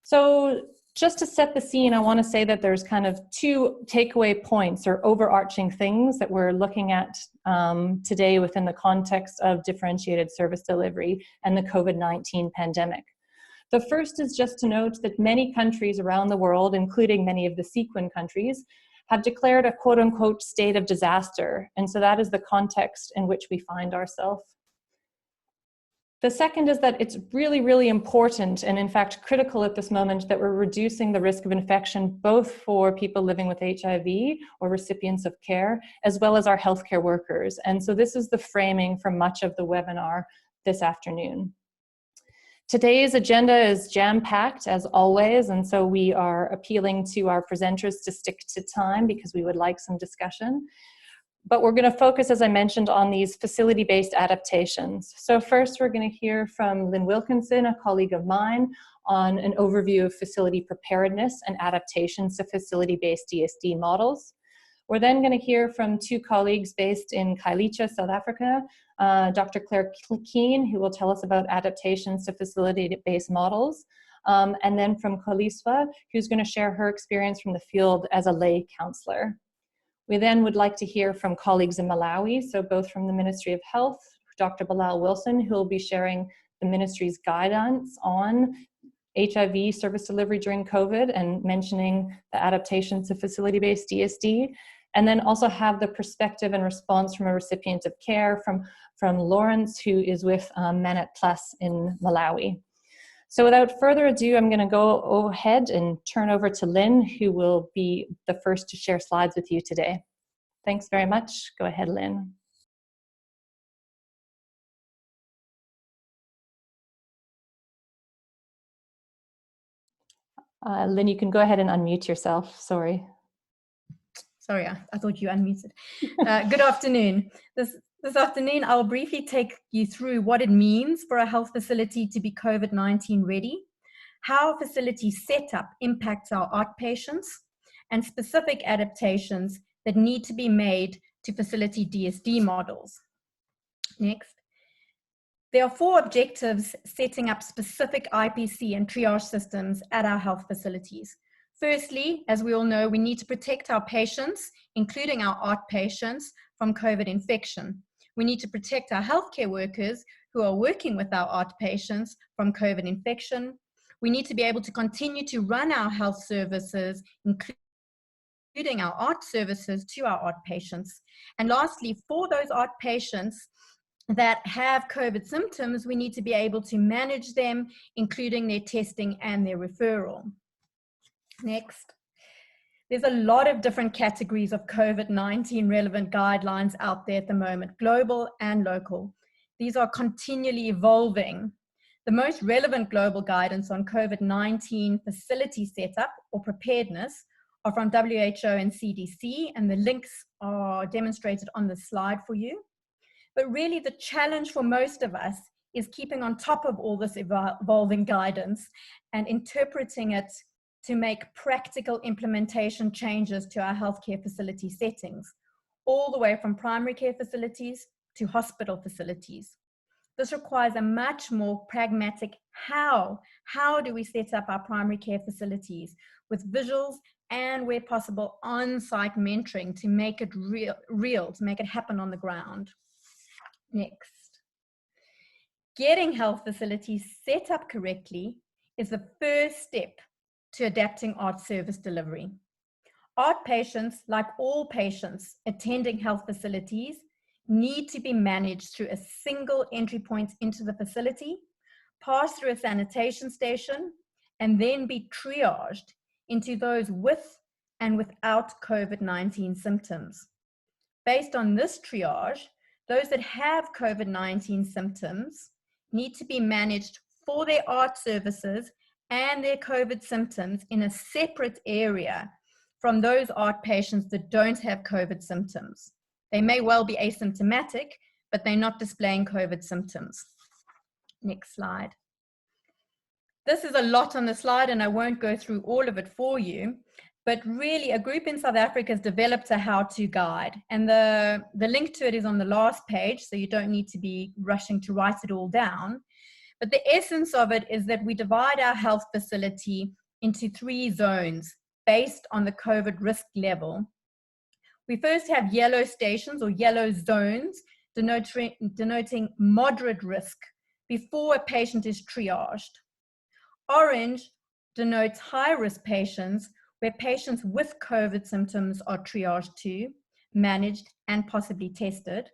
So just to set the scene, I want to say that there's kind of two takeaway points or overarching things that we're looking at today within the context of differentiated service delivery and the COVID-19 pandemic. The first is just to note that many countries around the world, including many of the CQUIN countries, have declared a quote-unquote state of disaster. And so that is the context in which we find ourselves. The second is that it's really, really important and in fact critical at this moment that we're reducing the risk of infection both for people living with HIV or recipients of care, as well as our healthcare workers. And so this is the framing for much of the webinar this afternoon. Today's agenda is jam-packed as always, and so we are appealing to our presenters to stick to time because we would like some discussion. But we're going to focus, as I mentioned, on these facility-based adaptations. So first, we're going to hear from Lynn Wilkinson, a colleague of mine, on an overview of facility preparedness and adaptations to facility-based DSD models. We're then going to hear from two colleagues based in Kailicha, South Africa, Dr. Claire Keane, who will tell us about adaptations to facility-based models, and then from Koliswa, who's going to share her experience from the field as a lay counselor. We then would like to hear from colleagues in Malawi, so both from the Ministry of Health, Dr. Bilal Wilson, who will be sharing the ministry's guidance on HIV service delivery during COVID and mentioning the adaptations to facility-based DSD, and then also have the perspective and response from a recipient of care from Lawrence, who is with Manet Plus in Malawi. So without further ado, I'm going to go ahead and turn over to Lynn, who will be the first to share slides with you today. Thanks very much. Go ahead, Lynn. Lynn, you can go ahead and unmute yourself. Sorry. Sorry, I thought you unmuted. Good afternoon. This afternoon, I'll briefly take you through what it means for a health facility to be COVID-19 ready, how facility setup impacts our outpatients, and specific adaptations that need to be made to facility DSD models. Next. There are 4 objectives setting up specific IPC and triage systems at our health facilities. Firstly, as we all know, we need to protect our patients, including our outpatients, from COVID infection. We need to protect our healthcare workers who are working with our outpatients from COVID infection. We need to be able to continue to run our health services, including our art services to our outpatients. And lastly, for those outpatients that have COVID symptoms, we need to be able to manage them, including their testing and their referral. Next. There's a lot of different categories of COVID-19 relevant guidelines out there at the moment, global and local. These are continually evolving. The most relevant global guidance on COVID-19 facility setup or preparedness are from WHO and CDC, and the links are demonstrated on the slide for you. But really the challenge for most of us is keeping on top of all this evolving guidance and interpreting it to make practical implementation changes to our healthcare facility settings, all the way from primary care facilities to hospital facilities. This requires a much more pragmatic how. How do we set up our primary care facilities with visuals and, where possible, on-site mentoring to make it real, to make it happen on the ground? Next. Getting health facilities set up correctly is the first step to adapting art service delivery. Art patients, like all patients attending health facilities, need to be managed through a single entry point into the facility, pass through a sanitation station, and then be triaged into those with and without COVID-19 symptoms. Based on this triage, those that have COVID-19 symptoms need to be managed for their art services and their COVID symptoms in a separate area from those art patients that don't have COVID symptoms. They may well be asymptomatic, but they're not displaying COVID symptoms. Next slide. This is a lot on the slide and I won't go through all of it for you, but really a group in South Africa has developed a how-to guide, and the link to it is on the last page, so you don't need to be rushing to write it all down. But the essence of it is that we divide our health facility into 3 zones based on the COVID risk level. We first have yellow stations or yellow zones denoting moderate risk before a patient is triaged. Orange denotes high-risk patients where patients with COVID symptoms are triaged to, managed, and possibly tested.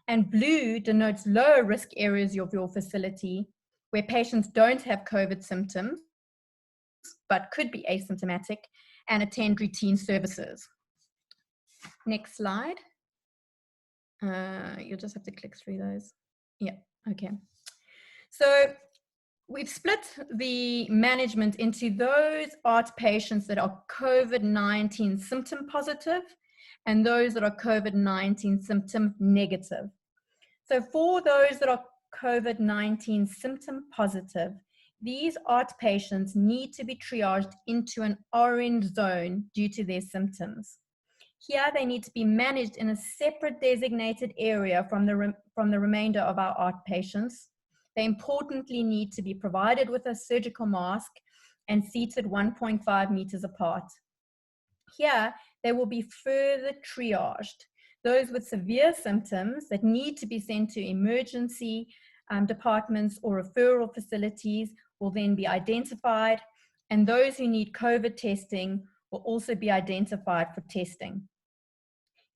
And blue denotes lower risk areas of your facility where patients don't have COVID symptoms but could be asymptomatic and attend routine services. Next slide. You'll just have to click through those. Yeah, okay. So we've split the management into those ART patients that are COVID-19 symptom positive and those that are COVID-19 symptom negative. So for those that are COVID-19 symptom positive, these ART patients need to be triaged into an orange zone due to their symptoms. Here they need to be managed in a separate designated area from the remainder of our ART patients. They importantly need to be provided with a surgical mask and seated 1.5 meters apart. Here, they will be further triaged. Those with severe symptoms that need to be sent to emergency departments or referral facilities will then be identified, and those who need COVID testing will also be identified for testing.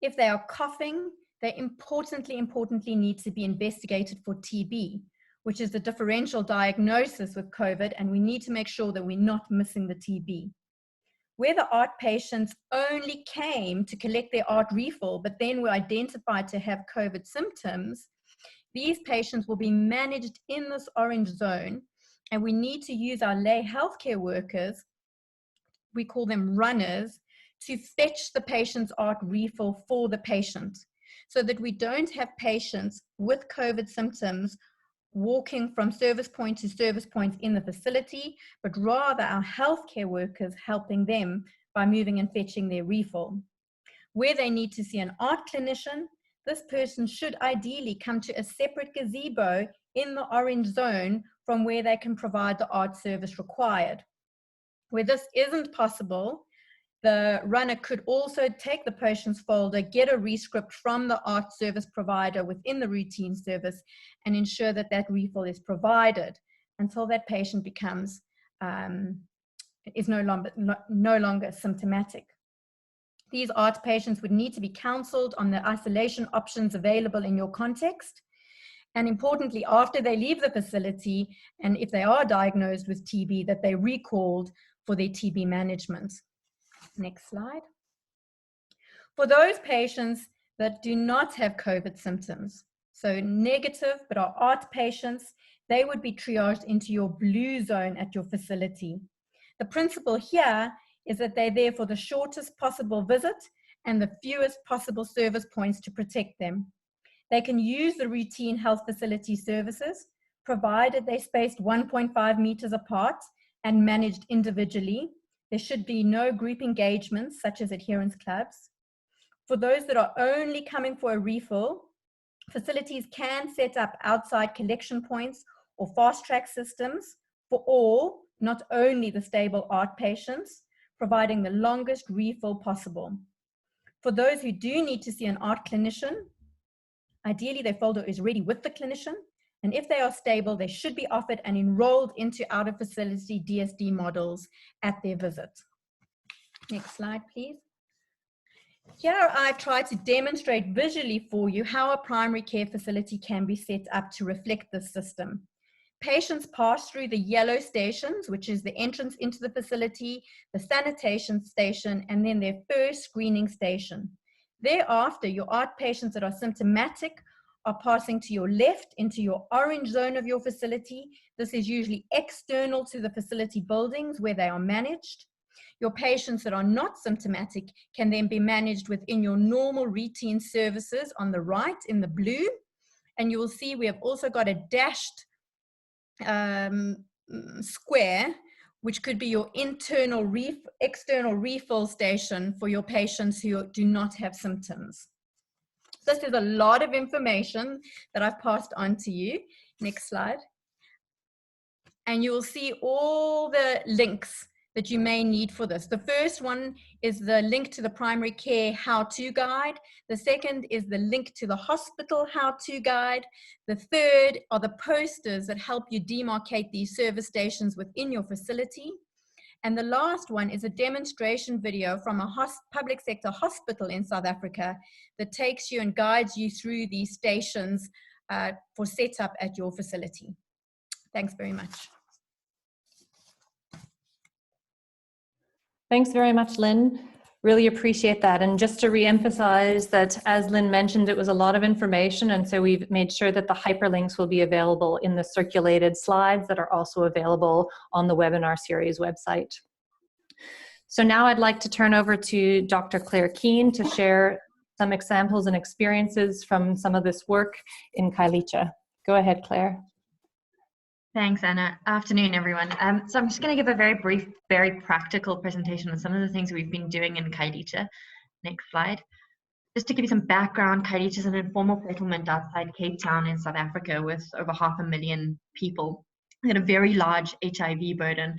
If they are coughing, they importantly need to be investigated for TB, which is the differential diagnosis with COVID, and we need to make sure that we're not missing the TB. Where the ART patients only came to collect their ART refill, but then were identified to have COVID symptoms, these patients will be managed in this orange zone, and we need to use our lay healthcare workers, we call them runners, to fetch the patient's ART refill for the patient, so that we don't have patients with COVID symptoms walking from service point to service point in the facility, but rather our healthcare workers helping them by moving and fetching their refill. Where they need to see an ART clinician, this person should ideally come to a separate gazebo in the orange zone from where they can provide the ART service required. Where this isn't possible, the runner could also take the patient's folder, get a rescript from the ART service provider within the routine service, and ensure that that refill is provided until that patient becomes is no longer symptomatic. These ART patients would need to be counseled on the isolation options available in your context. And importantly, after they leave the facility, and if they are diagnosed with TB, that they're recalled for their TB management. Next slide. For those patients that do not have COVID symptoms, so negative but are ART patients, they would be triaged into your blue zone at your facility. The principle here is that they're there for the shortest possible visit and the fewest possible service points to protect them. They can use the routine health facility services, provided they're spaced 1.5 meters apart and managed individually. There should be no group engagements such as Adherence Clubs. For those that are only coming for a refill, facilities can set up outside collection points or fast track systems for all, not only the stable ART patients, providing the longest refill possible. For those who do need to see an ART clinician, ideally their folder is ready with the clinician, and if they are stable, they should be offered and enrolled into out-of-facility DSD models at their visit. Next slide, please. Here I've tried to demonstrate visually for you how a primary care facility can be set up to reflect this system. Patients pass through the yellow stations, which is the entrance into the facility, the sanitation station, and then their first screening station. Thereafter, your ART patients that are symptomatic are passing to your left into your orange zone of your facility. This is usually external to the facility buildings where they are managed. Your patients that are not symptomatic can then be managed within your normal routine services on the right in the blue. And you will see we have also got a dashed square, which could be your external refill station for your patients who do not have symptoms. This is a lot of information that I've passed on to you. Next slide. and you will see all the links that you may need for this. The first one is the link to the primary care how-to guide. The second is the link to the hospital how-to guide. The third are the posters that help you demarcate these service stations within your facility. And the last one is a demonstration video from a public sector hospital in South Africa that takes you and guides you through these stations for setup at your facility. Thanks very much. Thanks very much, Lynn. Really appreciate that. And just to re-emphasize that, as Lynn mentioned, it was a lot of information, and so we've made sure that the hyperlinks will be available in the circulated slides that are also available on the webinar series website. So now I'd like to turn over to Dr. Claire Keane to share some examples and experiences from some of this work in Kailicha. Go ahead, Claire. Thanks, Anna. Afternoon, everyone. So I'm just going to give a very brief, very practical presentation on some of the things we've been doing in Kailicha. Next slide. Just to give you some background, Kailicha is an informal settlement outside Cape Town in South Africa with over 500,000 people. We had a very large HIV burden,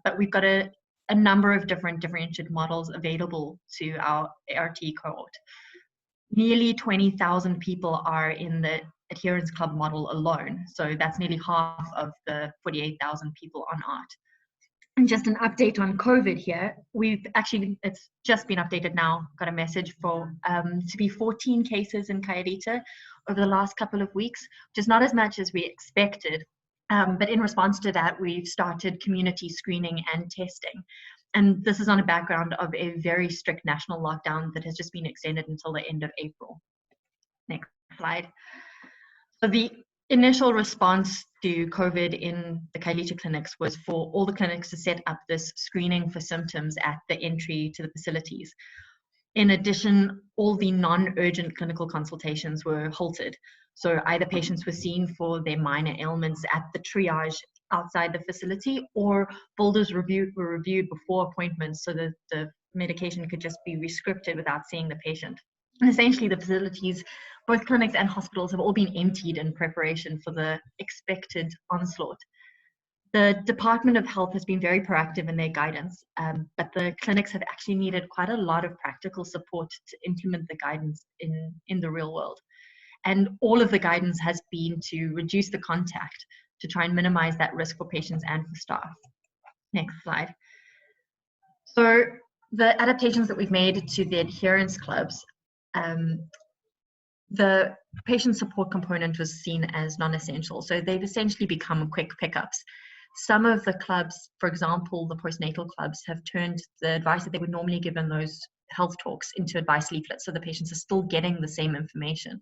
but we've got a number of different differentiated models available to our ART cohort. Nearly 20,000 people are in the Adherence Club model alone. So that's nearly half of the 48,000 people on ART. And just an update on COVID here. It's just been updated now, got a message for to be 14 cases in Kailicha over the last couple of weeks, which is not as much as we expected. But in response to that, we've started community screening and testing. And this is on a background of a very strict national lockdown that has just been extended until the end of April. Next slide. So the initial response to COVID in the Kailicha clinics was for all the clinics to set up this screening for symptoms at the entry to the facilities. In addition, all the non-urgent clinical consultations were halted. So either patients were seen for their minor ailments at the triage outside the facility, or folders were reviewed before appointments so that the medication could just be rescripted without seeing the patient. And essentially, the facilities, both clinics and hospitals, have all been emptied in preparation for the expected onslaught. The Department of Health has been very proactive in their guidance, but the clinics have actually needed quite a lot of practical support to implement the guidance in the real world. And all of the guidance has been to reduce the contact to try and minimize that risk for patients and for staff. Next slide. So the adaptations that we've made to the adherence clubs, the patient support component was seen as non-essential. So they've essentially become quick pickups. Some of the clubs, for example, the postnatal clubs, have turned the advice that they would normally give in those health talks into advice leaflets, so the patients are still getting the same information.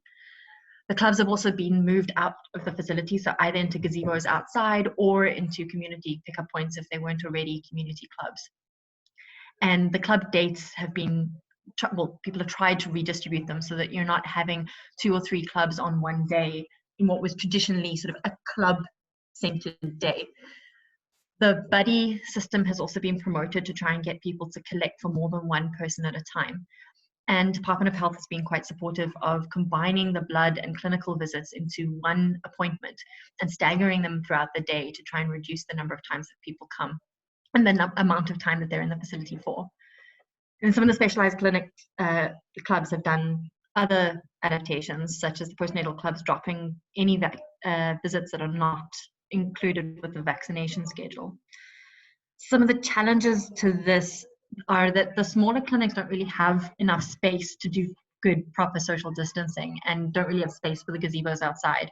The clubs have also been moved out of the facility, so either into gazebos outside or into community pickup points if they weren't already community clubs. And the club dates have been, well, people have tried to redistribute them so that you're not having 2 or 3 clubs on one day in what was traditionally sort of a club-centered day. The buddy system has also been promoted to try and get people to collect for more than one person at a time. And Department of Health has been quite supportive of combining the blood and clinical visits into one appointment and staggering them throughout the day to try and reduce the number of times that people come and the amount of time that they're in the facility for. And some of the specialized clinic clubs have done other adaptations, such as the postnatal clubs dropping any visits that are not included with the vaccination schedule. Some of the challenges to this are that the smaller clinics don't really have enough space to do good, proper social distancing and don't really have space for the gazebos outside.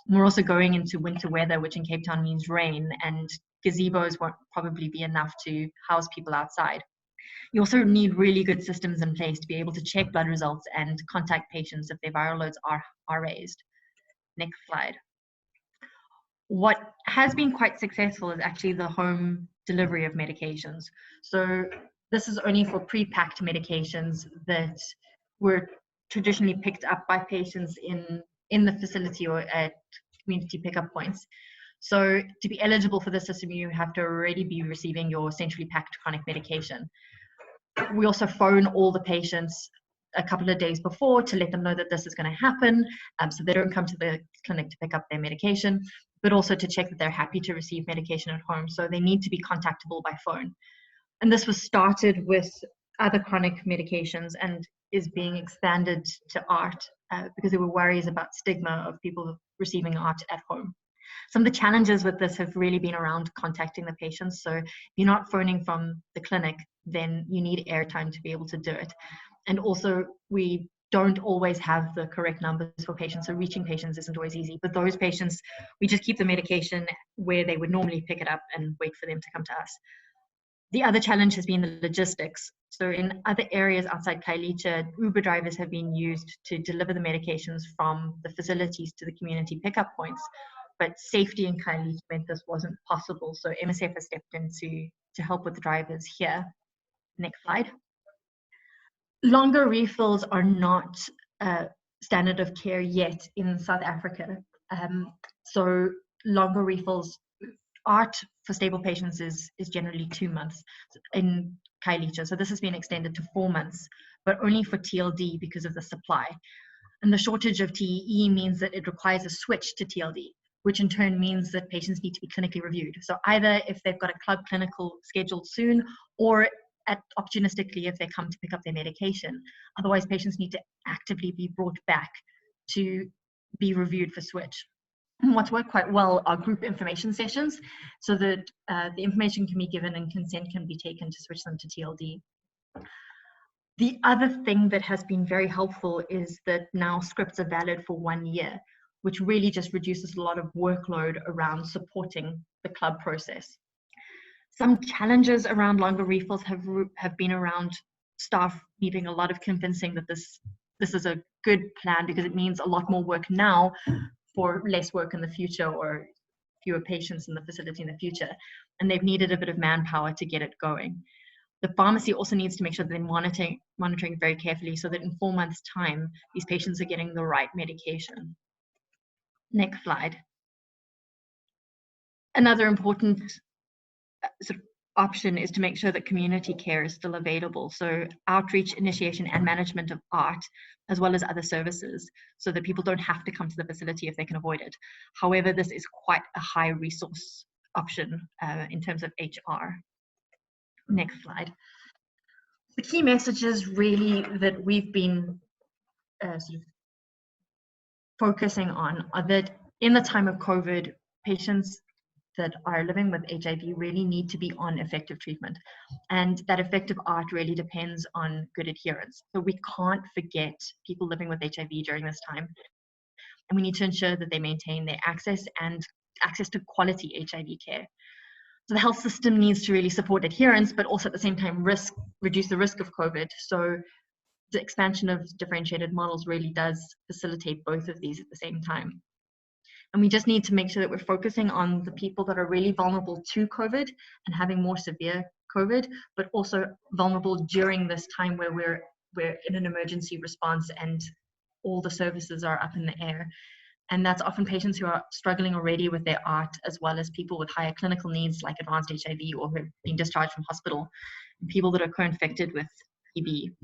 And we're also going into winter weather, which in Cape Town means rain, and gazebos won't probably be enough to house people outside. You also need really good systems in place to be able to check blood results and contact patients if their viral loads are raised. Next slide. What has been quite successful is actually the home delivery of medications. So this is only for pre-packed medications that were traditionally picked up by patients in the facility or at community pickup points. So to be eligible for the system, you have to already be receiving your centrally packed chronic medication. We also phone all the patients a couple of days before to let them know that this is going to happen, so they don't come to the clinic to pick up their medication. but also to check that they're happy to receive medication at home. So they need to be contactable by phone. And this was started with other chronic medications and is being expanded to ART because there were worries about stigma of people receiving ART at home. Some of the challenges with this have really been around contacting the patients. So if you're not phoning from the clinic, then you need airtime to be able to do it. And also, we don't always have the correct numbers for patients, so reaching patients isn't always easy. But those patients, we just keep the medication where they would normally pick it up and wait for them to come to us. The other challenge has been the logistics. So in other areas outside Khayelitsha, Uber drivers have been used to deliver the medications from the facilities to the community pickup points. But safety in Khayelitsha meant this wasn't possible. So MSF has stepped in to help with the drivers here. Next slide. Longer refills are not standard of care yet in South Africa. So longer refills, ART for stable patients is generally 2 months in Khayelitsha. So this has been extended to 4 months, but only for TLD because of the supply. And the shortage of TEE means that it requires a switch to TLD, which in turn means that patients need to be clinically reviewed. So either if they've got a club clinical scheduled soon, or opportunistically if they come to pick up their medication. Otherwise, patients need to actively be brought back to be reviewed for switch. And what's worked quite well are group information sessions, so that the information can be given and consent can be taken to switch them to TLD. The other thing that has been very helpful is that now scripts are valid for 1 year, which really just reduces a lot of workload around supporting the club process. Some challenges around longer refills have been around staff needing a lot of convincing that this is a good plan, because it means a lot more work now for less work in the future, or fewer patients in the facility in the future. And they've needed a bit of manpower to get it going. The pharmacy also needs to make sure that they're monitoring very carefully, so that in 4 months' time, these patients are getting the right medication. Next slide. Another important sort of option is to make sure that community care is still available. So outreach, initiation, and management of ART, as well as other services, so that people don't have to come to the facility if they can avoid it. However, this is quite a high resource option in terms of HR. Next slide. The key messages really that we've been sort of focusing on are that in the time of COVID, patients that are living with HIV really need to be on effective treatment. And that effective ART really depends on good adherence. So we can't forget people living with HIV during this time. And we need to ensure that they maintain their access to quality HIV care. So the health system needs to really support adherence, but also at the same time reduce the risk of COVID. So the expansion of differentiated models really does facilitate both of these at the same time. And we just need to make sure that we're focusing on the people that are really vulnerable to COVID and having more severe COVID, but also vulnerable during this time where we're in an emergency response and all the services are up in the air. And that's often patients who are struggling already with their ART, as well as people with higher clinical needs like advanced HIV or who have been discharged from hospital, and people that are co-infected with TB.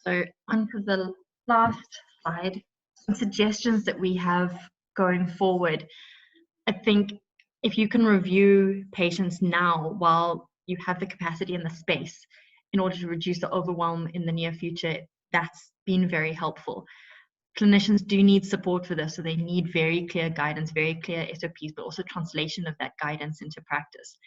So onto the last slide, some suggestions that we have going forward. I think if you can review patients now while you have the capacity and the space in order to reduce the overwhelm in the near future, that's been very helpful. Clinicians do need support for this, so they need very clear guidance, very clear SOPs, but also translation of that guidance into practice.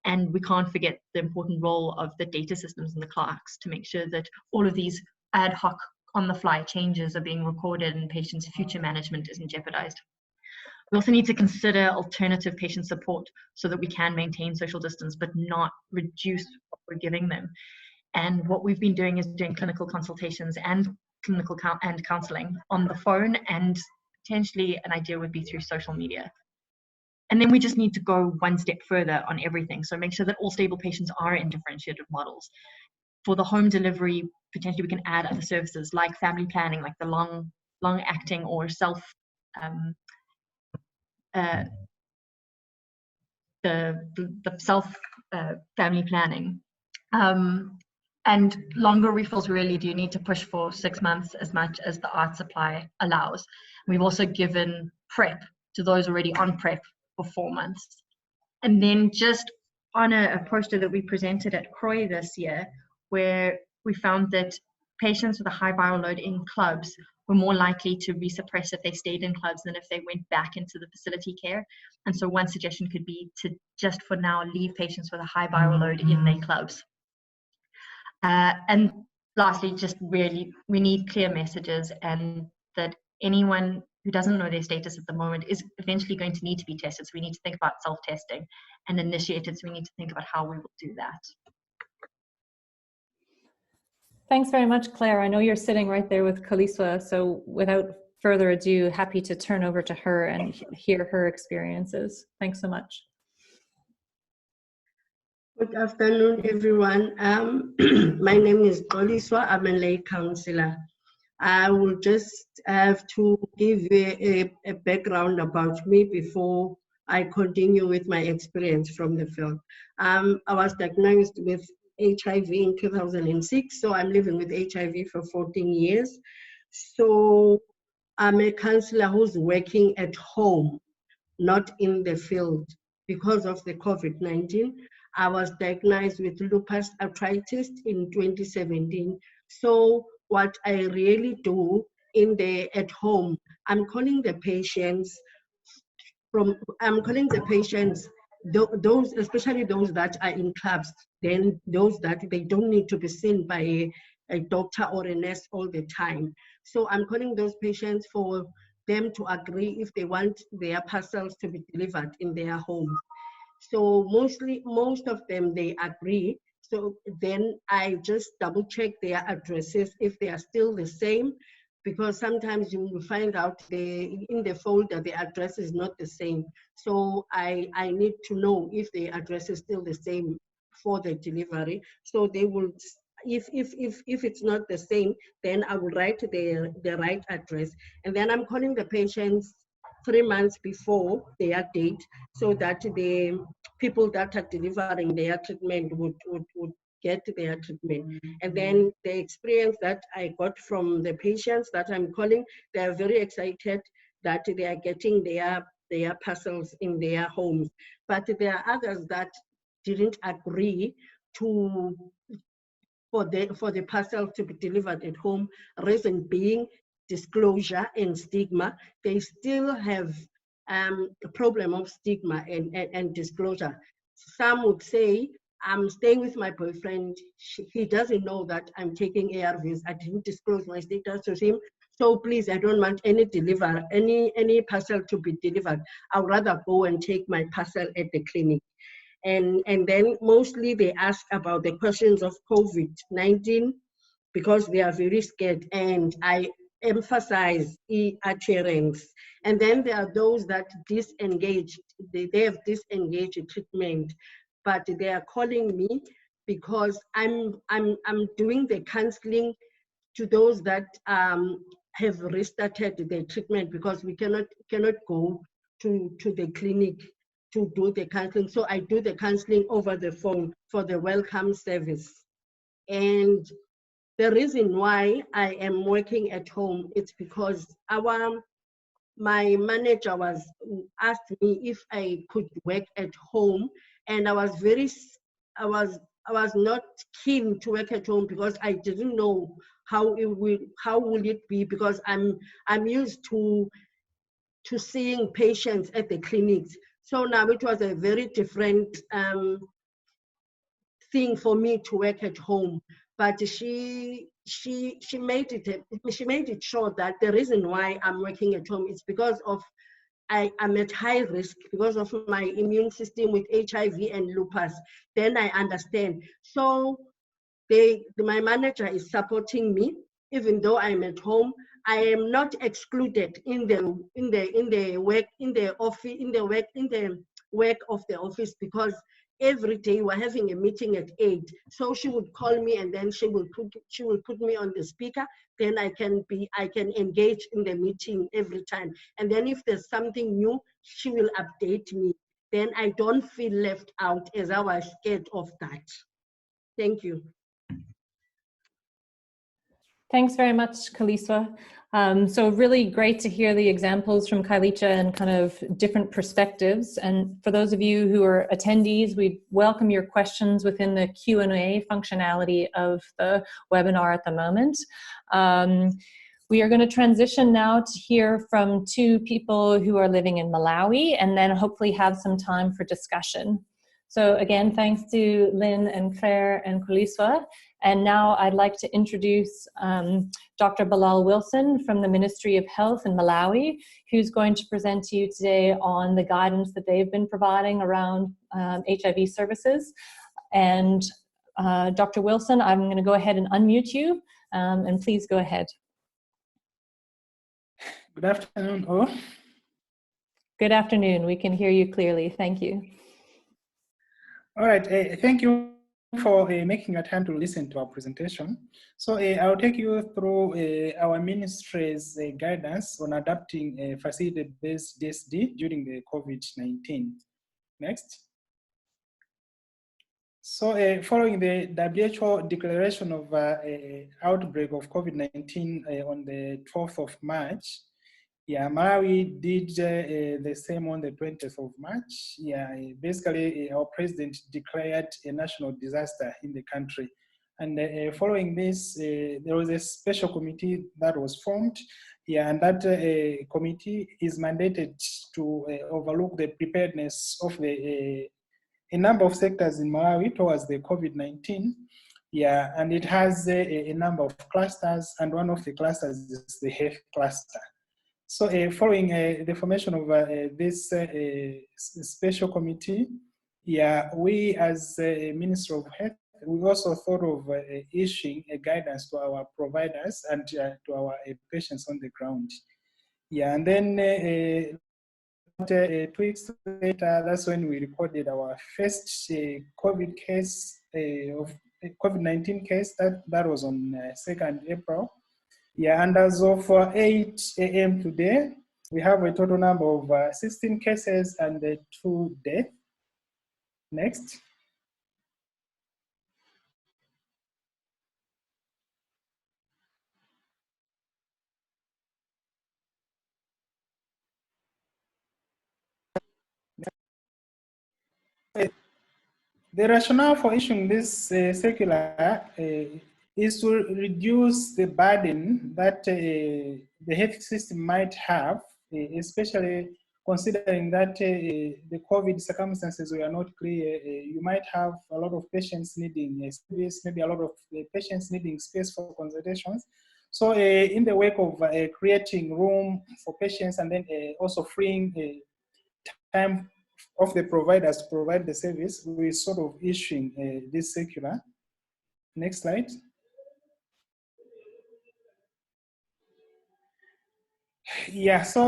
And we can't forget the important role of the data systems and the clerks to make sure that all of these ad hoc, on-the-fly changes are being recorded and patients' future management isn't jeopardized. We also need to consider alternative patient support so that we can maintain social distance but not reduce what we're giving them. And what we've been doing is doing clinical consultations and clinical and counseling on the phone, and potentially an idea would be through social media. And then we just need to go one step further on everything. So make sure that all stable patients are in differentiated models. For the home delivery, potentially we can add other services like family planning, like the long acting or self the self family planning. And longer refills really do need to push for 6 months as much as the ART supply allows. We've also given PrEP to those already on PrEP for 4 months. And then just on a poster that we presented at CROI this year, where we found that patients with a high viral load in clubs were more likely to resuppress if they stayed in clubs than if they went back into the facility care. And so one suggestion could be to just for now leave patients with a high viral load in their clubs. And lastly, just really, we need clear messages, and that anyone who doesn't know their status at the moment is eventually going to need to be tested. So we need to think about self-testing and initiated. So we need to think about how we will do that. Thanks very much, Claire. I know you're sitting right there with Kaliswa, so without further ado, happy to turn over to her and hear her experiences. Thanks so much. Good afternoon, everyone. My name is Kaliswa. I'm a lay counselor. I will just have to give you a background about me before I continue with my experience from the field. I was diagnosed with HIV in 2006, so I'm living with HIV for 14 years. So I'm a counselor who's working at home, not in the field. Because of the COVID-19, I was diagnosed with lupus arthritis in 2017. So what I really do at home, I'm calling the patients, those, especially those that are in clubs, then those that they don't need to be seen by a doctor or a nurse all the time. So I'm calling those patients for them to agree if they want their parcels to be delivered in their homes. So most of them, they agree. So then I just double check their addresses if they are still the same, because sometimes you will find out in the folder the address is not the same. So I need to know if the address is still the same for the delivery. So they will, if it's not the same, then I will write the right address. And then I'm calling the patients 3 months before their date, so that the people that are delivering their treatment would get their treatment. And then the experience that I got from the patients that I'm calling, they are very excited that they are getting their parcels in their homes. But there are others that didn't agree for the parcel to be delivered at home, reason being disclosure and stigma. They still have a problem of stigma and disclosure. Some would say, I'm staying with my boyfriend. He doesn't know that I'm taking ARVs. I didn't disclose my status to him. So please, I don't want any parcel to be delivered. I'd rather go and take my parcel at the clinic. And then mostly they ask about the questions of COVID-19 because they are very scared. And I emphasize adherence. And then there are those that disengage. They have disengaged treatment, but they are calling me because I'm doing the counseling to those that have restarted their treatment, because we cannot go to the clinic to do the counseling. So I do the counseling over the phone for the welcome service. And the reason why I am working at home, it's because my manager asked me if I could work at home, and I was not keen to work at home because I didn't know how will it be, because I'm used to seeing patients at the clinics. So now it was a very different thing for me to work at home. But she made it sure that the reason why I'm working at home is because of I'm at high risk because of my immune system with HIV and lupus. Then I understand. So my manager is supporting me, even though I'm at home. I am not excluded in the work of the office, because every day we're having a meeting at 8. So she would call me, and then she will put me on the speaker. Then I can engage in the meeting every time. And then if there's something new, she will update me. Then I don't feel left out, as I was scared of that. Thank you. Thanks very much, Kaliswa. So really great to hear the examples from Kailicha and kind of different perspectives. And for those of you who are attendees, we welcome your questions within the Q&A functionality of the webinar at the moment. We are going to transition now to hear from two people who are living in Malawi and then hopefully have some time for discussion. So again, thanks to Lynn and Claire and Kuliswa. And now I'd like to introduce Dr. Bilal Wilson from the Ministry of Health in Malawi, who's going to present to you today on the guidance that they've been providing around HIV services. And Dr. Wilson, I'm going to go ahead and unmute you, and please go ahead. Good afternoon, all. Good afternoon. We can hear you clearly. Thank you. All right. Thank you for making your time to listen to our presentation. So I'll take you through our ministry's guidance on adapting facility-based DSD during the COVID-19. Next. So following the WHO declaration of outbreak of COVID-19 on the 12th of March, yeah, Malawi did the same on the 20th of March. Yeah, basically our president declared a national disaster in the country. And following this, there was a special committee that was formed. Yeah, and that committee is mandated to overlook the preparedness of a number of sectors in Malawi towards the COVID-19. Yeah, and it has a number of clusters, and one of the clusters is the health cluster. So following the formation of this special committee, yeah, we as Minister of Health, we also thought of issuing a guidance to our providers and to our patients on the ground. Yeah, and then 2 weeks later, that's when we recorded our first COVID case of COVID-19 case. That was on 2nd April. Yeah, and as of 8 a.m. today, we have a total number of 16 cases and 2 deaths. Next. The rationale for issuing this circular is to reduce the burden that the health system might have, especially considering that the COVID circumstances were not clear. You might have a lot of patients needing space, maybe a lot of patients needing space for consultations. So in the wake of creating room for patients and then also freeing time of the providers to provide the service, we're sort of issuing this circular. Next slide. Yeah, so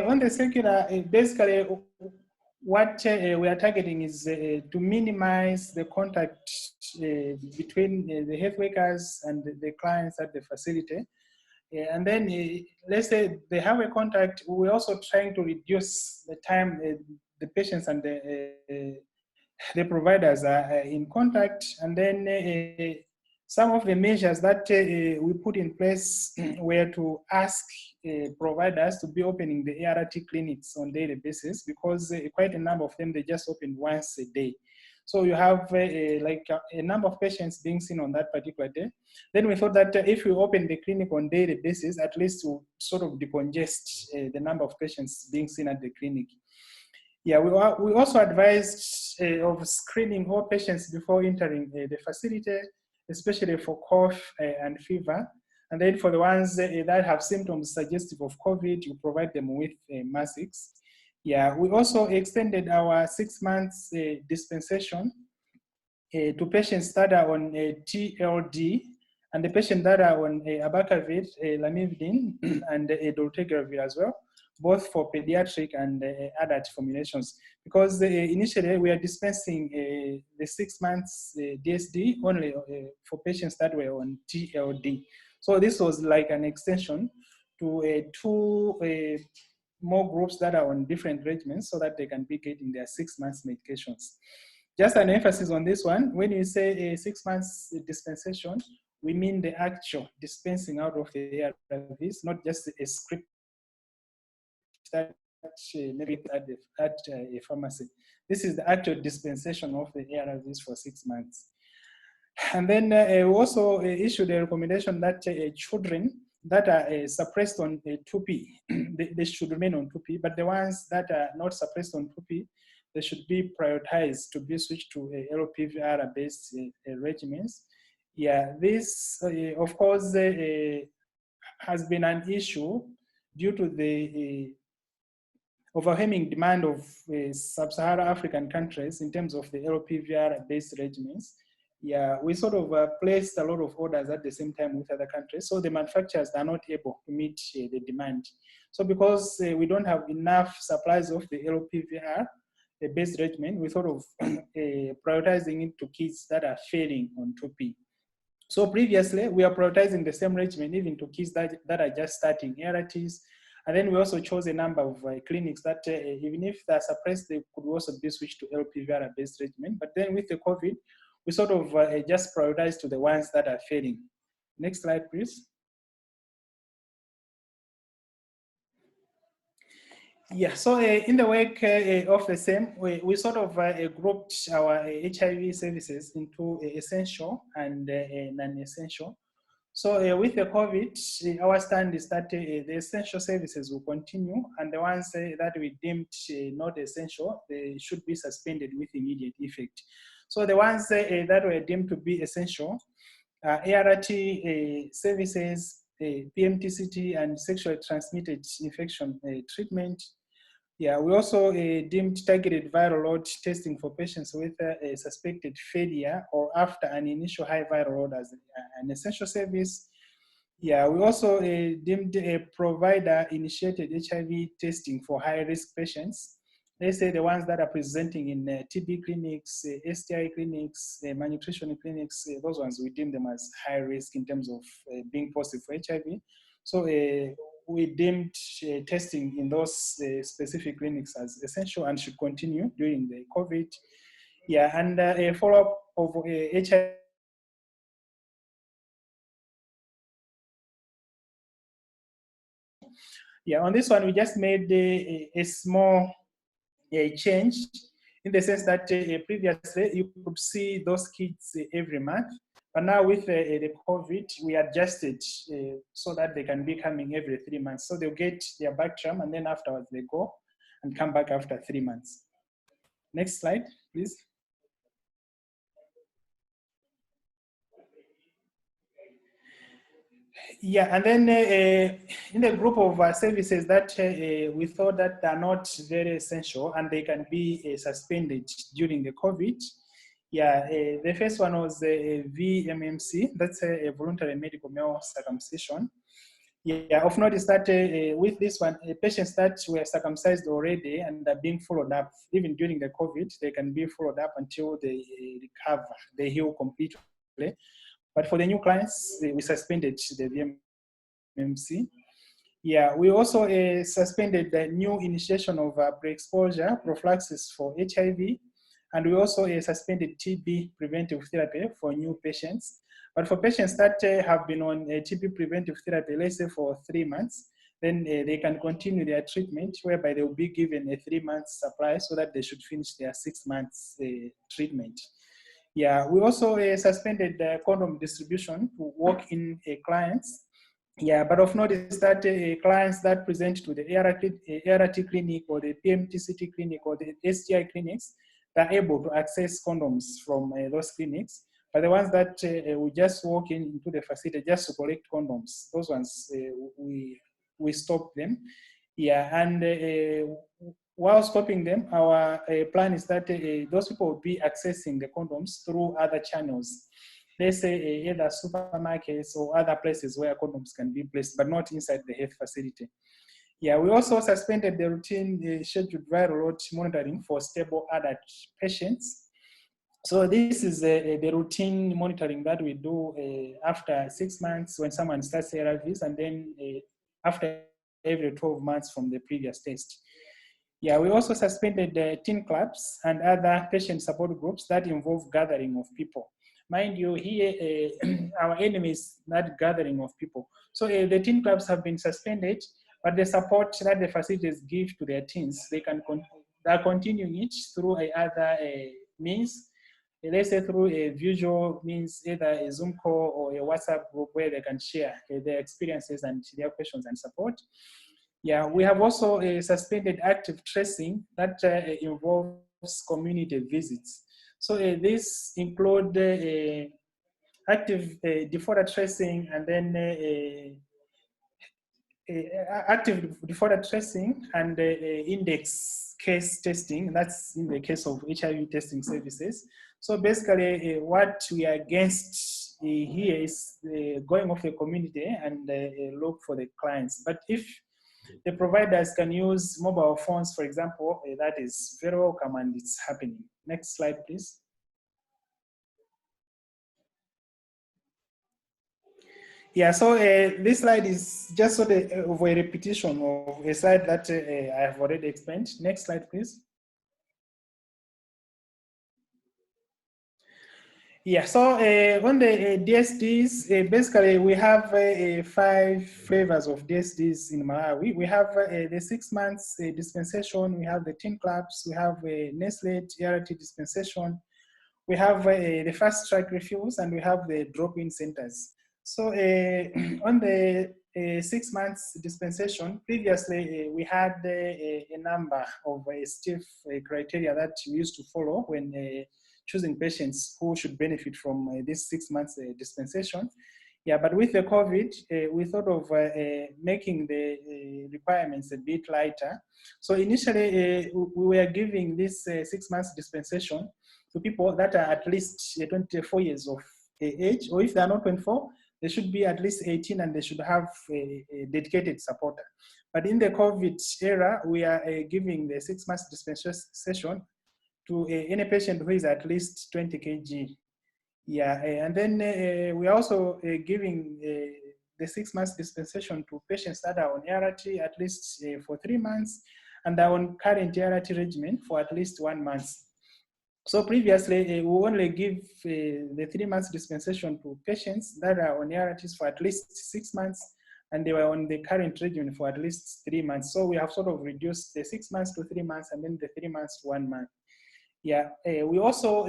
on the circular, basically what we are targeting is to minimize the contact between the health workers and the clients at the facility. And then let's say they have a contact, we're also trying to reduce the time the patients and the providers are in contact. And then some of the measures that we put in place were to ask providers to be opening the ART clinics on a daily basis, because quite a number of them, they just open once a day. So you have like a number of patients being seen on that particular day. Then we thought that if we open the clinic on a daily basis, at least to sort of decongest the number of patients being seen at the clinic. Yeah, we also advised of screening all patients before entering the facility, especially for cough and fever. And then for the ones that have symptoms suggestive of COVID, you provide them with masks. Yeah, we also extended our 6 months dispensation to patients that are on TLD, and the patients that are on abacavir, lamivudine, and dolutegravir as well, both for pediatric and adult formulations. Because initially we are dispensing the 6 months DSD only for patients that were on TLD. So this was like an extension to 2 more groups that are on different regimens so that they can be getting their 6 months medications. Just an emphasis on this one, when you say a 6 months dispensation, we mean the actual dispensing out of the ARVs, not just a script that maybe at a pharmacy. This is the actual dispensation of the ARVs for 6 months. And then we also issued a recommendation that children that are suppressed on 2P, they should remain on 2P, but the ones that are not suppressed on 2P, they should be prioritized to be switched to LPVR-based regimens. Yeah, this, of course, has been an issue due to the overwhelming demand of sub-Saharan African countries in terms of the LPVR-based regimens. Yeah, we sort of placed a lot of orders at the same time with other countries, so the manufacturers are not able to meet the demand. So because we don't have enough supplies of the LPVR-based regimen, we thought of prioritizing it to kids that are failing on 2P. So previously, we are prioritizing the same regimen even to kids that are just starting ARTs. And then we also chose a number of clinics that even if they're suppressed, they could also be switched to LPVR-based regimen. But then with the COVID, we sort of just prioritize to the ones that are failing. Next slide, please. Yeah, so in the wake of the same, we sort of grouped our HIV services into essential and non-essential. So with the COVID, our stand is that the essential services will continue, and the ones that we deemed not essential, they should be suspended with immediate effect. So the ones that were deemed to be essential, ART services, PMTCT, and sexually transmitted infection treatment. Yeah, we also deemed targeted viral load testing for patients with a suspected failure or after an initial high viral load as an essential service. Yeah, we also deemed a provider-initiated HIV testing for high-risk patients. Let's say the ones that are presenting in TB clinics, STI clinics, malnutrition clinics, those ones we deem them as high risk in terms of being positive for HIV. So we deemed testing in those specific clinics as essential and should continue during the COVID. Yeah, and a follow-up of HIV. Yeah, on this one, we just made a small change in the sense that previously you could see those kids every month, but now with the COVID, we adjusted so that they can be coming every 3 months. So they'll get their Bactrim and then afterwards they go and come back after 3 months. Next slide, please. Yeah, and then in the group of services that we thought that are not very essential and they can be suspended during the COVID. Yeah, the first one was VMMC, that's a voluntary medical male circumcision. Yeah, of note is that with this one, patients that were circumcised already and are being followed up, even during the COVID, they can be followed up until they recover, they heal completely. But for the new clients, we suspended the VMMC. Yeah, we also suspended the new initiation of pre-exposure prophylaxis for HIV, and we also suspended TB preventive therapy for new patients. But for patients that have been on TB preventive therapy, let's say for 3 months, then they can continue their treatment, whereby they will be given a 3-month supply so that they should finish their 6 months treatment. Yeah, we also suspended the condom distribution to walk-in clients. Yeah, but of note is that clients that present to the ART clinic or the PMTCT clinic or the STI clinics, they're able to access condoms from those clinics. But the ones that we just walk into the facility just to collect condoms, those ones we stop them. Yeah, and while stopping them, our plan is that those people will be accessing the condoms through other channels. Let's say either supermarkets or other places where condoms can be placed, but not inside the health facility. Yeah, we also suspended the routine scheduled viral load monitoring for stable adult patients. So this is the routine monitoring that we do after 6 months when someone starts ARVs, and then after every 12 months from the previous test. Yeah, we also suspended the teen clubs and other patient support groups that involve gathering of people. Mind you, here our enemy is that gathering of people. So the teen clubs have been suspended, but the support that the facilities give to their teens, they are continuing it through other means. Let's say through a visual means, either a Zoom call or a WhatsApp group where they can share their experiences and their questions and support. Yeah, we have also suspended active tracing that involves community visits. So this include active default tracing and then active default tracing and index case testing. That's in the case of HIV testing services. So basically what we are against here is going off the community and look for the clients. But if the providers can use mobile phones, for example, that is very welcome and it's happening. Next slide, please. Yeah, so this slide is just sort of a repetition of a slide that I have already explained. Next slide, please. Yeah, so on the DSDs, basically we have 5 flavors of DSDs in Malawi. We have the 6 months dispensation, we have the teen clubs, we have Nestle ART dispensation, we have the fast track refills, and we have the drop-in centers. So on the 6 months dispensation, previously we had a number of stiff criteria that we used to follow when choosing patients who should benefit from this 6 months dispensation. Yeah, but with the COVID, we thought of making the requirements a bit lighter. So initially, we were giving this 6 months dispensation to people that are at least 24 years of age, or if they are not 24, they should be at least 18 and they should have a dedicated supporter. But in the COVID era, we are giving the 6 months dispensation to any patient who is at least 20 kg. Yeah, and then we are also giving the 6 months dispensation to patients that are on ART at least for 3 months and are on current ART regimen for at least 1 month. So previously, we only give the 3 months dispensation to patients that are on ARTs for at least 6 months, and they were on the current regimen for at least 3 months. So we have sort of reduced the 6 months to 3 months, and then the 3 months to 1 month. Yeah, we also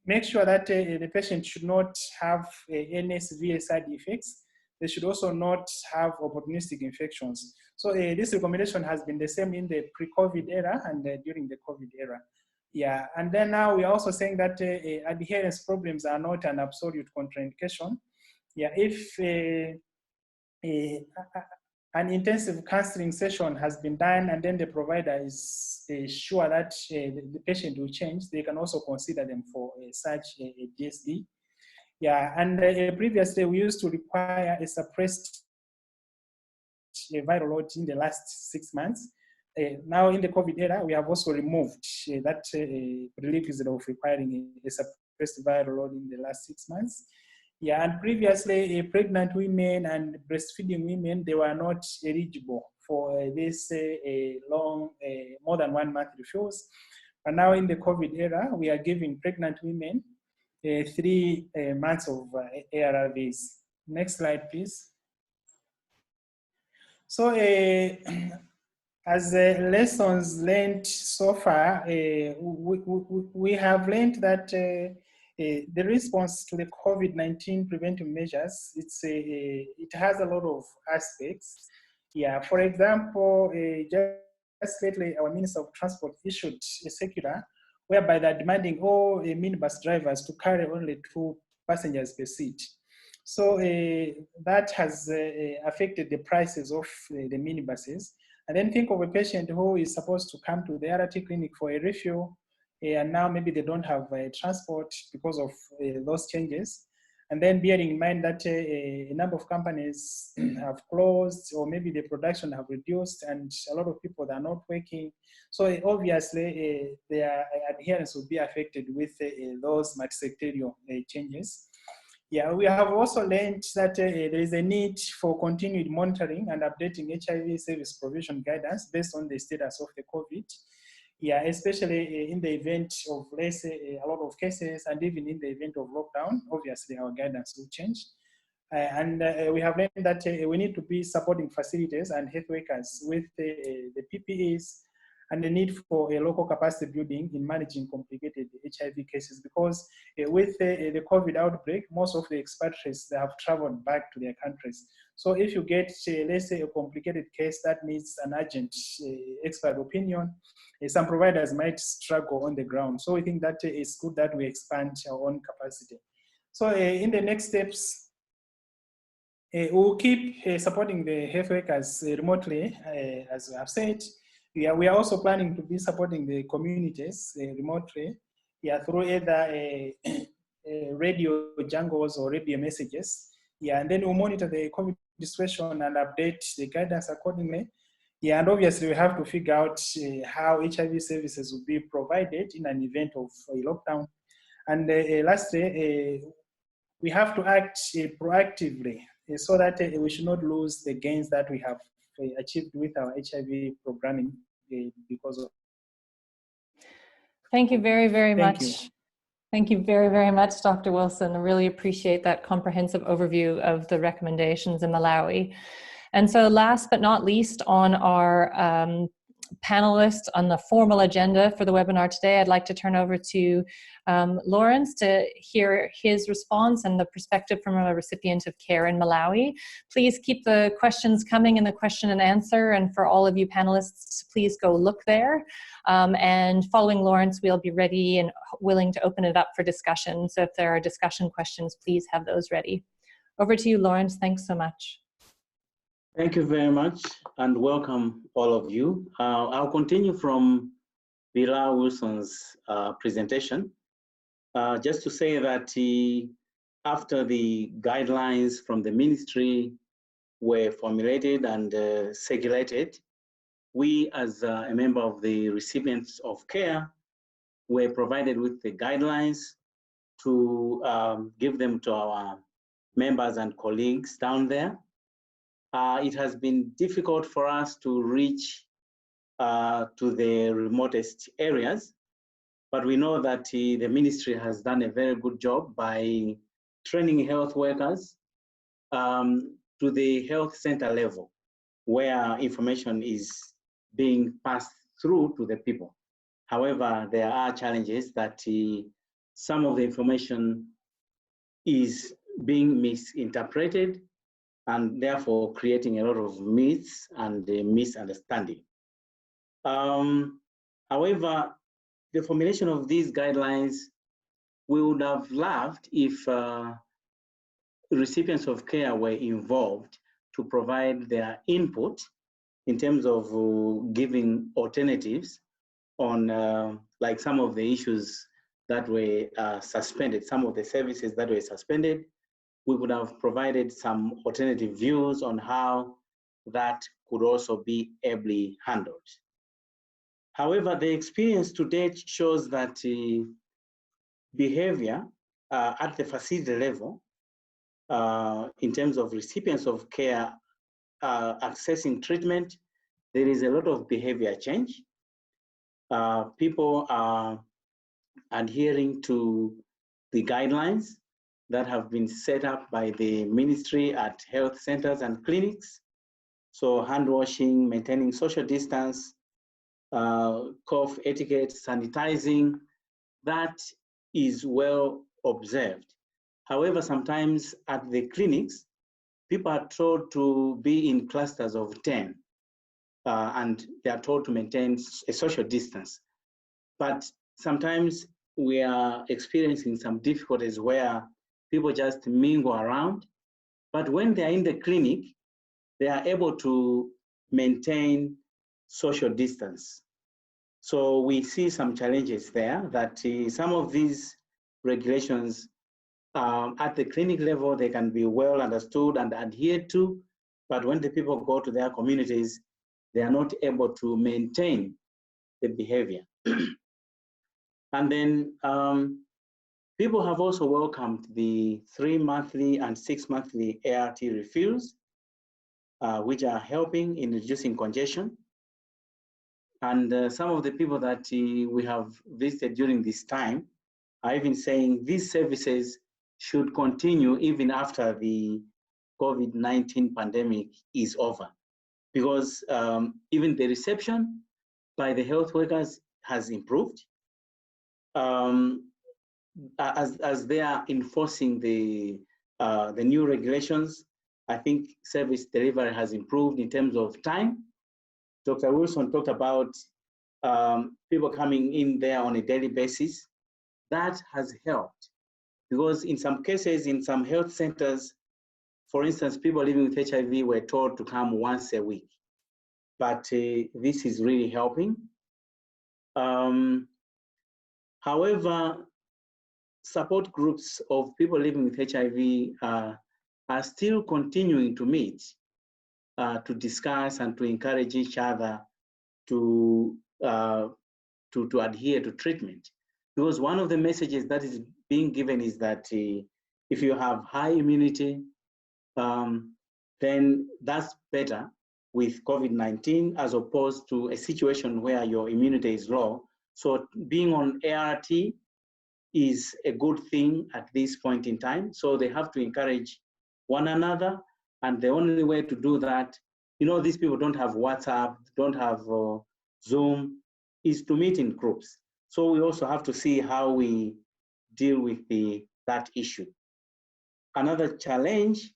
make sure that the patient should not have any severe side effects. They should also not have opportunistic infections. So this recommendation has been the same in the pre-COVID era and during the COVID era. Yeah, and then now we are also saying that adherence problems are not an absolute contraindication. Yeah, if an intensive counseling session has been done and then the provider is sure that the patient will change, they can also consider them for such a DSD. Yeah, and previously we used to require a suppressed viral load in the last 6 months. Now in the COVID era, we have also removed that prerequisite of requiring a suppressed viral load in the last 6 months. Yeah, and previously pregnant women and breastfeeding women, they were not eligible for this long, more than 1 month refills. But now in the COVID era, we are giving pregnant women 3 months of ARVs. Next slide, please. So as lessons learned so far, we have learned that the response to the COVID-19 preventive measures, it has a lot of aspects. Yeah, for example, just lately our Minister of Transport issued a circular whereby they're demanding all minibus drivers to carry only 2 passengers per seat. So that has affected the prices of the minibuses. And then think of a patient who is supposed to come to the ART clinic for a refill, and now maybe they don't have transport because of those changes. And then bearing in mind that a number of companies have closed, or maybe the production have reduced, and a lot of people that are not working. So obviously their adherence will be affected with those multisectorial changes. Yeah, we have also learned that there is a need for continued monitoring and updating HIV service provision guidance based on the status of the COVID. Yeah, especially in the event of, let's say, a lot of cases, and even in the event of lockdown, obviously our guidance will change. And we have learned that we need to be supporting facilities and health workers with the PPEs and the need for a local capacity building in managing complicated HIV cases, because with the COVID outbreak, most of the expatriates, they have traveled back to their countries. So if you get, let's say, a complicated case that needs an urgent expert opinion, some providers might struggle on the ground. So we think that it's good that we expand our own capacity. So in the next steps, we'll keep supporting the health workers remotely, as I have said. We are also planning to be supporting the communities remotely, through either radio jungles or radio messages. And then we'll monitor the COVID situation and update the guidance accordingly. And obviously we have to figure out how HIV services will be provided in an event of a lockdown. And lastly, we have to act proactively so that we should not lose the gains that we have achieved with our HIV programming because of. Thank you very, very much. You. Thank you very, very much, Dr. Wilson. I really appreciate that comprehensive overview of the recommendations in Malawi. And so last but not least on our panelists on the formal agenda for the webinar today, I'd like to turn over to Lawrence to hear his response and the perspective from a recipient of care in Malawi. Please keep the questions coming in the question and answer, and for all of you panelists, please go look there. And following Lawrence, we'll be ready and willing to open it up for discussion. So if there are discussion questions, please have those ready. Over to you, Lawrence. Thanks so much. Thank you very much, and welcome all of you. I'll continue from Bila Wilson's presentation. Just to say that after the guidelines from the ministry were formulated and circulated, we as a member of the recipients of care were provided with the guidelines to give them to our members and colleagues down there. It has been difficult for us to reach to the remotest areas, but we know that the ministry has done a very good job by training health workers to the health center level, where information is being passed through to the people. However, there are challenges that some of the information is being misinterpreted and therefore creating a lot of myths and misunderstanding. However, the formulation of these guidelines, we would have loved if recipients of care were involved to provide their input in terms of giving alternatives on like some of the issues that were suspended, some of the services that were suspended. We would have provided some alternative views on how that could also be ably handled. However, the experience to date shows that behavior at the facility level, in terms of recipients of care accessing treatment, there is a lot of behavior change. People are adhering to the guidelines that have been set up by the ministry at health centers and clinics. So hand washing, maintaining social distance, cough etiquette, sanitizing, that is well observed. However, sometimes at the clinics, people are told to be in clusters of 10, and they are told to maintain a social distance. But sometimes we are experiencing some difficulties where people just mingle around, but when they are in the clinic, they are able to maintain social distance. So we see some challenges there that some of these regulations at the clinic level, they can be well understood and adhered to, but when the people go to their communities, they are not able to maintain the behavior. And then people have also welcomed the 3-monthly and 6-monthly ART refills, which are helping in reducing congestion. And some of the people that we have visited during this time are even saying these services should continue even after the COVID-19 pandemic is over, because even the reception by the health workers has improved. As they are enforcing the new regulations, I think service delivery has improved in terms of time. Dr. Wilson talked about people coming in there on a daily basis. That has helped, because in some cases, in some health centers, for instance, people living with HIV were told to come once a week, but this is really helping. However, support groups of people living with HIV are still continuing to meet to discuss and to encourage each other to adhere to treatment. Because one of the messages that is being given is that if you have high immunity, then that's better with COVID-19 as opposed to a situation where your immunity is low. So being on ART is a good thing at this point in time. So they have to encourage one another. And the only way to do that, these people don't have WhatsApp, don't have Zoom, is to meet in groups. So we also have to see how we deal with that issue. Another challenge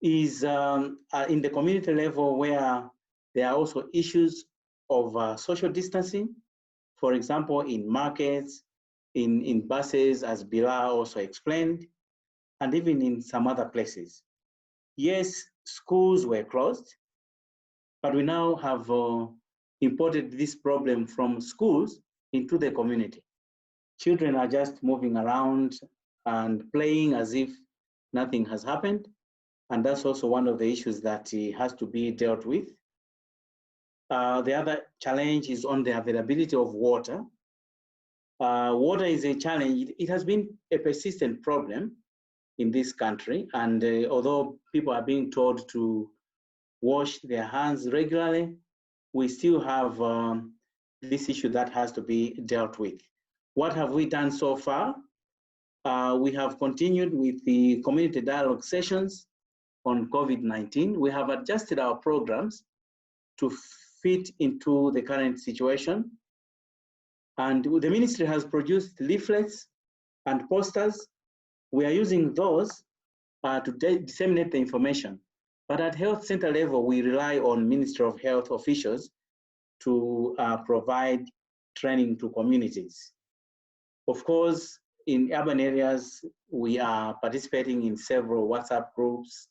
is in the community level, where there are also issues of social distancing. For example, in markets, in buses, as Bilal also explained, and even in some other places. Yes, schools were closed, but we now have imported this problem from schools into the community. Children are just moving around and playing as if nothing has happened. And that's also one of the issues that has to be dealt with. The other challenge is on the availability of water. Water is a challenge. It has been a persistent problem in this country. And although people are being told to wash their hands regularly, we still have this issue that has to be dealt with. What have we done so far? We have continued with the community dialogue sessions on COVID-19. We have adjusted our programs to fit into the current situation. And the ministry has produced leaflets and posters. We are using those to disseminate the information. But at health center level, we rely on Ministry of Health officials to provide training to communities. Of course, in urban areas, we are participating in several WhatsApp groups,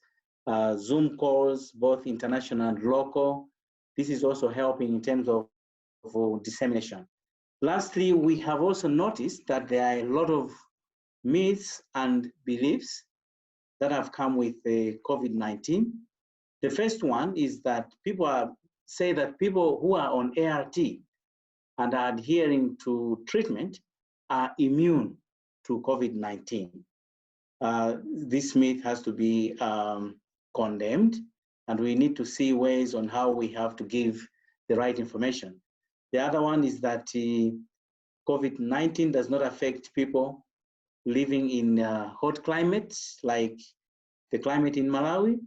Zoom calls, both international and local. This is also helping in terms of dissemination. Lastly, we have also noticed that there are a lot of myths and beliefs that have come with the COVID-19. The first one is that people say that people who are on ART and are adhering to treatment are immune to COVID-19. This myth has to be condemned, and we need to see ways on how we have to give the right information. The other one is that COVID-19 does not affect people living in hot climates like the climate in Malawi.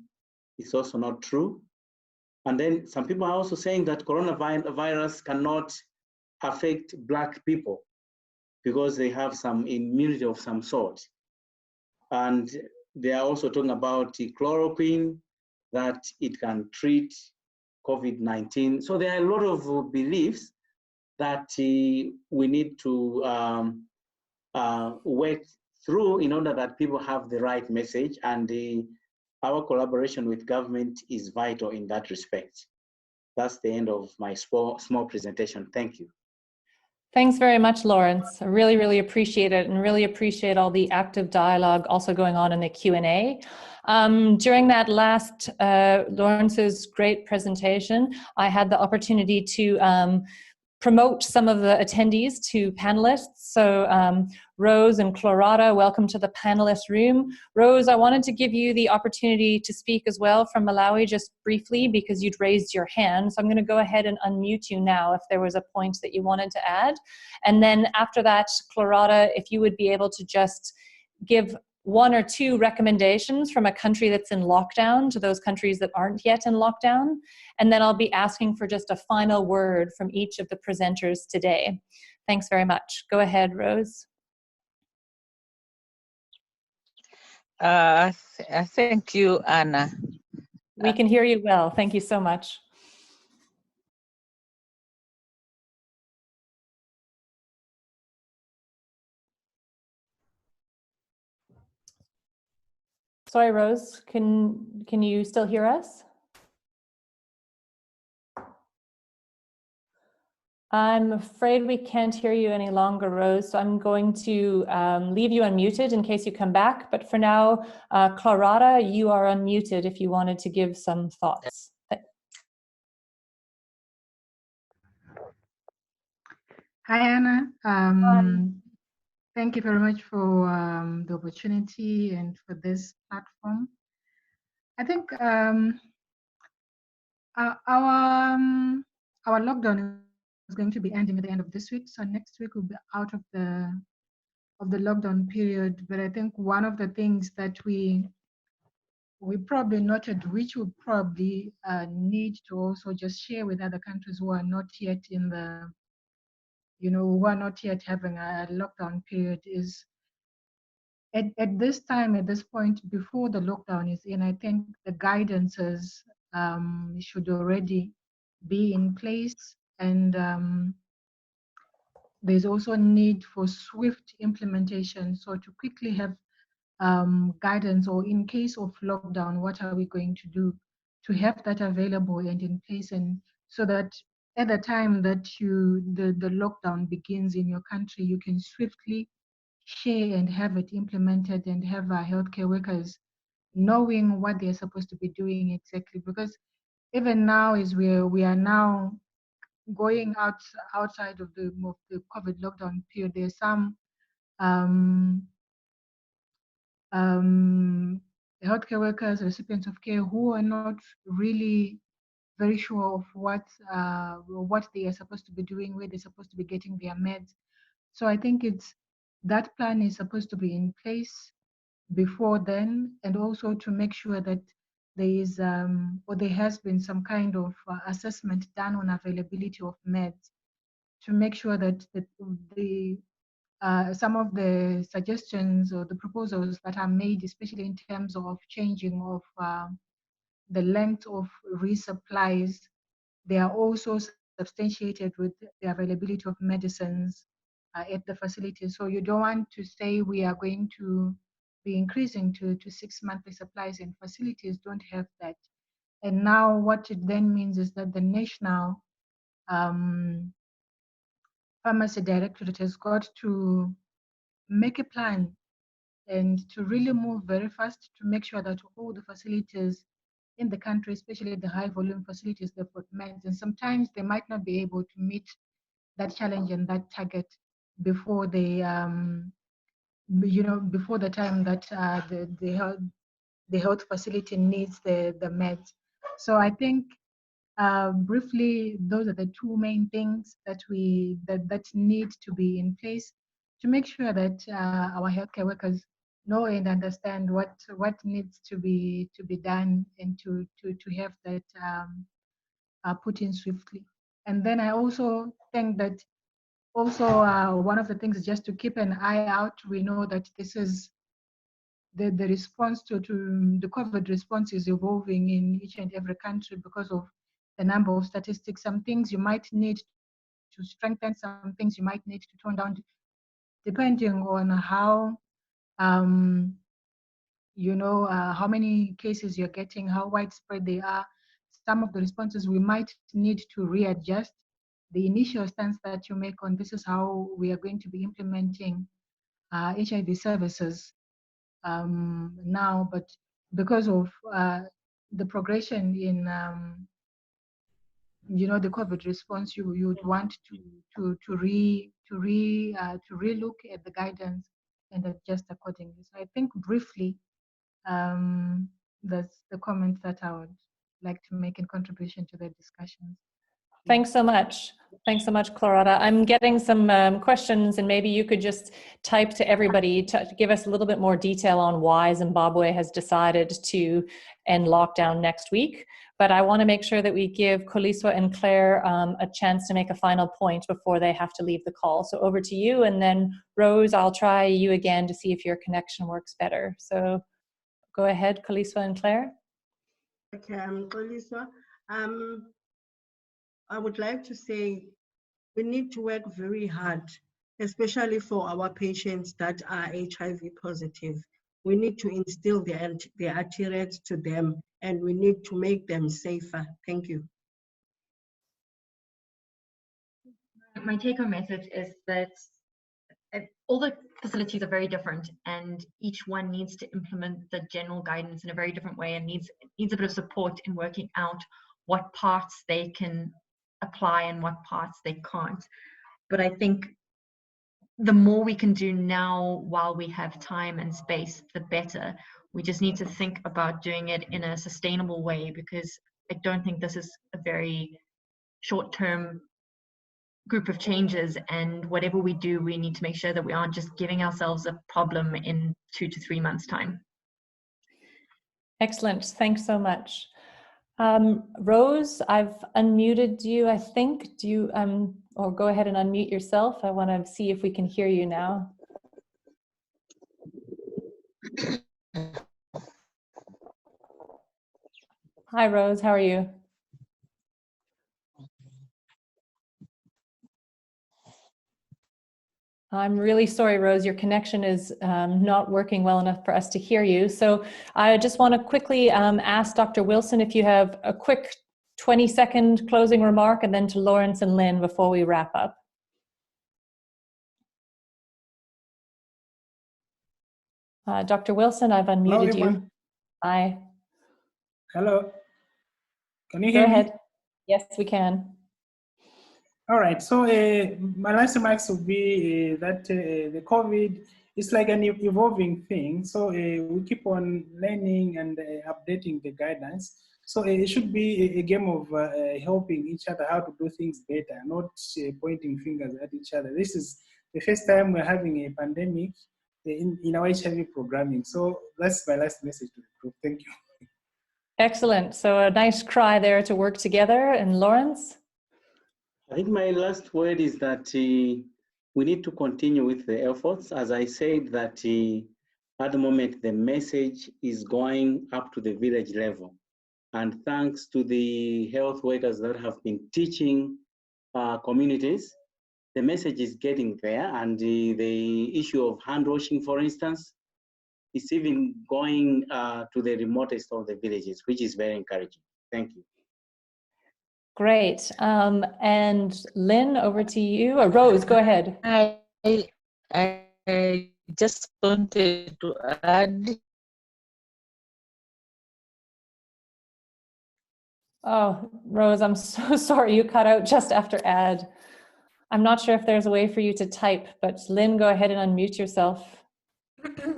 It's also not true. And then some people are also saying that coronavirus cannot affect Black people because they have some immunity of some sort. And they are also talking about chloroquine, that it can treat COVID-19. So there are a lot of beliefs that we need to work through in order that people have the right message, and our collaboration with government is vital in that respect. That's the end of my small presentation. Thank you. Thanks very much, Lawrence. I really, really appreciate it, and really appreciate all the active dialogue also going on in the Q&A. During that last, Lawrence's great presentation, I had the opportunity to promote some of the attendees to panelists. So Rose and Clarada, welcome to the panelist room. Rose, I wanted to give you the opportunity to speak as well from Malawi just briefly because you'd raised your hand. So I'm going to go ahead and unmute you now if there was a point that you wanted to add. And then after that, Clarada, if you would be able to just give 1 or 2 recommendations from a country that's in lockdown to those countries that aren't yet in lockdown. And then I'll be asking for just a final word from each of the presenters today. Thanks very much. Go ahead, Rose. Thank you, Anna. We can hear you well. Thank you so much. Sorry, Rose, can you still hear us? I'm afraid we can't hear you any longer, Rose, so I'm going to leave you unmuted in case you come back. But for now, Clarada, you are unmuted if you wanted to give some thoughts. Hi, Anna. Thank you very much for the opportunity and for this platform. I think our lockdown is going to be ending at the end of this week. So next week we'll be out of the lockdown period. But I think one of the things that we probably noted, which we probably need to also just share with other countries who are not yet in the, who are not yet having a lockdown period, is at this time, at this point, before the lockdown is in, I think the guidances should already be in place, and there's also a need for swift implementation. So to quickly have guidance, or in case of lockdown, what are we going to do, to have that available and in place, and so that at the time that the lockdown begins in your country, you can swiftly share and have it implemented, and have our healthcare workers knowing what they're supposed to be doing exactly. Because even now, as we are now going outside of the COVID lockdown period, there's some healthcare workers, recipients of care, who are not really very sure of what they are supposed to be doing, where they're supposed to be getting their meds. So I think that plan is supposed to be in place before then, and also to make sure that there is or there has been some kind of assessment done on availability of meds, to make sure that some of the suggestions or the proposals that are made, especially in terms of changing of the length of resupplies, they are also substantiated with the availability of medicines at the facility. So you don't want to say we are going to be increasing to 6 monthly supplies, and facilities don't have that. And now what it then means is that the national pharmacy directorate has got to make a plan and to really move very fast to make sure that all the facilities in the country, especially the high volume facilities, they've got meds. And sometimes they might not be able to meet that challenge and that target before they, before the time that the health facility needs the meds. So I think briefly, those are the 2 main things that that need to be in place to make sure that our healthcare workers know and understand what needs to be done, and to have that put in swiftly. And then I also think that also one of the things is just to keep an eye out. We know that this is the response to the COVID response is evolving in each and every country because of the number of statistics. Some things you might need to strengthen, some things you might need to tone down, depending on how how many cases you're getting, how widespread they are. Some of the responses we might need to readjust the initial stance that you make on this is how we are going to be implementing HIV services now. But because of the progression in you know, the COVID response, you would want to relook at the guidance and adjust accordingly. So I think briefly, that's the comments that I would like to make in contribution to the discussions. Thanks so much. Thanks so much, Clarada. I'm getting some questions, and maybe you could just type to everybody to give us a little bit more detail on why Zimbabwe has decided to end lockdown next week. But I want to make sure that we give Koliswa and Claire a chance to make a final point before they have to leave the call. So over to you, and then Rose, I'll try you again to see if your connection works better. So go ahead, Koliswa and Claire. Okay, Koliswa. I would like to say we need to work very hard, especially for our patients that are HIV positive. We need to instill the adherence to them, and we need to make them safer. Thank you. My take-home message is that all the facilities are very different, and each one needs to implement the general guidance in a very different way, and needs a bit of support in working out what parts they can apply and what parts they can't. But I think the more we can do now while we have time and space, the better. We just need to think about doing it in a sustainable way, because I don't think this is a very short-term group of changes, and whatever we do, we need to make sure that we aren't just giving ourselves a problem in 2 to 3 months' time. Excellent. Thanks so much. Rose, I've unmuted you, I think. Do you, or go ahead and unmute yourself. I want to see if we can hear you now. Hi, Rose, how are you? I'm really sorry, Rose, your connection is not working well enough for us to hear you. So I just want to quickly ask Dr. Wilson if you have a quick 20-second closing remark, and then to Lawrence and Lynn before we wrap up. Dr. Wilson, I've unmuted you. Hi. Hello. Can you hear me? Go ahead. Yes, we can. All right, so my last remarks would be that the COVID is like an evolving thing. So we keep on learning and updating the guidelines. So it should be a game of helping each other how to do things better, not pointing fingers at each other. This is the first time we're having a pandemic in our HIV programming. So that's my last message to the group. Thank you. Excellent. So a nice cry there to work together. And Lawrence? I think my last word is that we need to continue with the efforts. As I said, that at the moment, the message is going up to the village level. And thanks to the health workers that have been teaching communities, the message is getting there. And the issue of hand washing, for instance, is even going to the remotest of the villages, which is very encouraging. Thank you. Great. And Lynn, over to you. Or Rose, go ahead. I just wanted to add. Oh, Rose, I'm so sorry you cut out just after add. I'm not sure if there's a way for you to type, but Lynn, go ahead and unmute yourself.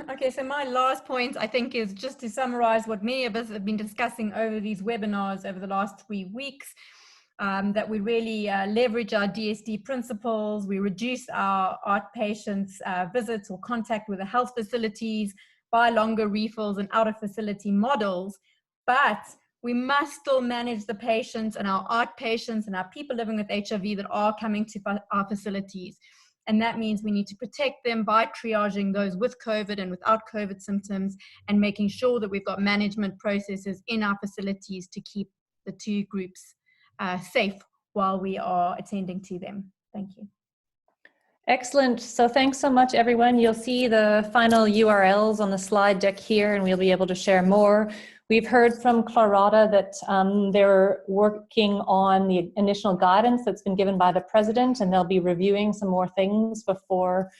Okay, so my last point, I think, is just to summarize what many of us have been discussing over these webinars over the last 3 weeks. That we really leverage our DSD principles, we reduce our outpatients visits or contact with the health facilities, buy longer refills and out-of-facility models, but we must still manage the patients and our outpatients and our people living with HIV that are coming to our facilities. And that means we need to protect them by triaging those with COVID and without COVID symptoms, and making sure that we've got management processes in our facilities to keep the two groups safe while we are attending to them. Thank you. Excellent. So thanks so much, everyone. You'll see the final URLs on the slide deck here, and we'll be able to share more. We've heard from Clarada that they're working on the initial guidance that's been given by the president, and they'll be reviewing some more things before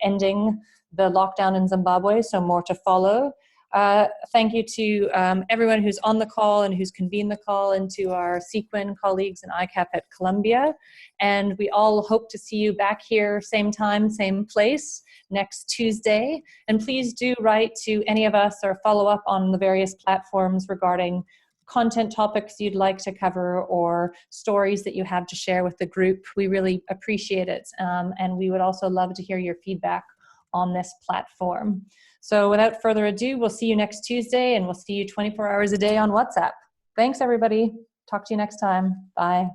ending the lockdown in Zimbabwe, so more to follow. Thank you to everyone who's on the call and who's convened the call, and to our CQUIN colleagues and ICAP at Columbia. And we all hope to see you back here, same time, same place, next Tuesday. And please do write to any of us or follow up on the various platforms regarding content topics you'd like to cover or stories that you have to share with the group. We really appreciate it. And we would also love to hear your feedback on this platform. So without further ado, we'll see you next Tuesday, and we'll see you 24 hours a day on WhatsApp. Thanks, everybody. Talk to you next time. Bye.